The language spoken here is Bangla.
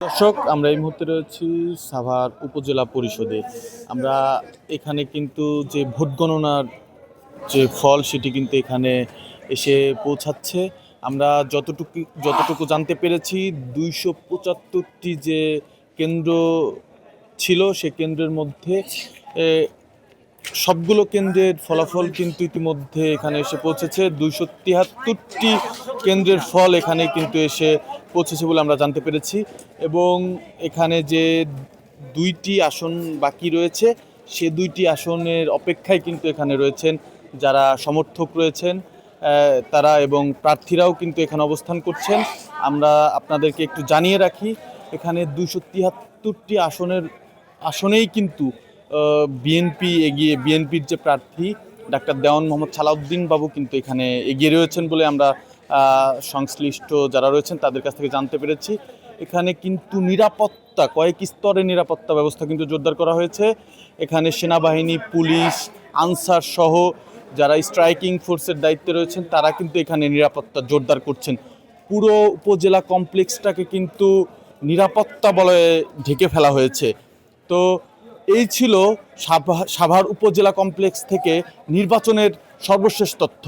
দর্শক, আমরা এই মুহূর্তে রয়েছি সাভার উপজেলা পরিষদে। আমরা এখানে কিন্তু যে ভোট গণনার যে ফল সেটি কিন্তু এখানে এসে পৌঁছাচ্ছে। আমরা যতটুকু জানতে পেরেছি, 275টি যে কেন্দ্র ছিল সে কেন্দ্রের মধ্যে সবগুলো কেন্দ্রের ফলাফল কিন্তু ইতিমধ্যে এখানে এসে পৌঁছেছে। 273টি কেন্দ্রের ফল এখানে কিন্তু এসে পৌঁছেছে বলে আমরা জানতে পেরেছি। এবং এখানে যে 2টি আসন বাকি রয়েছে, সে 2টি আসনের অপেক্ষায় কিন্তু এখানে রয়েছেন যারা সমর্থক রয়েছেন তারা, এবং প্রার্থীরাও কিন্তু এখানে অবস্থান করছেন। আমরা আপনাদেরকে একটু জানিয়ে রাখি, এখানে 273টি আসনেই কিন্তু বিএনপি এগিয়ে। বিএনপির যে প্রার্থী ডাক্তার দেওয়ান মোহাম্মদ সালাউদ্দিন বাবু কিন্তু এখানে এগিয়ে রয়েছেন বলে আমরা সংশ্লিষ্ট যারা রয়েছেন তাদের কাছ থেকে জানতে পেরেছি। এখানে কিন্তু নিরাপত্তা, কয়েক স্তরে নিরাপত্তা ব্যবস্থা কিন্তু জোরদার করা হয়েছে। এখানে সেনাবাহিনী, পুলিশ, আনসার সহ যারা স্ট্রাইকিং ফোর্সের দায়িত্বে রয়েছেন তারা কিন্তু এখানে নিরাপত্তা জোরদার করছেন। পুরো উপজেলা কমপ্লেক্সটাকে কিন্তু নিরাপত্তা বলয়ে ঢেকে ফেলা হয়েছে। তো এই ছিল সাভার উপজেলা কমপ্লেক্স থেকে নির্বাচনের সর্বশেষ তথ্য।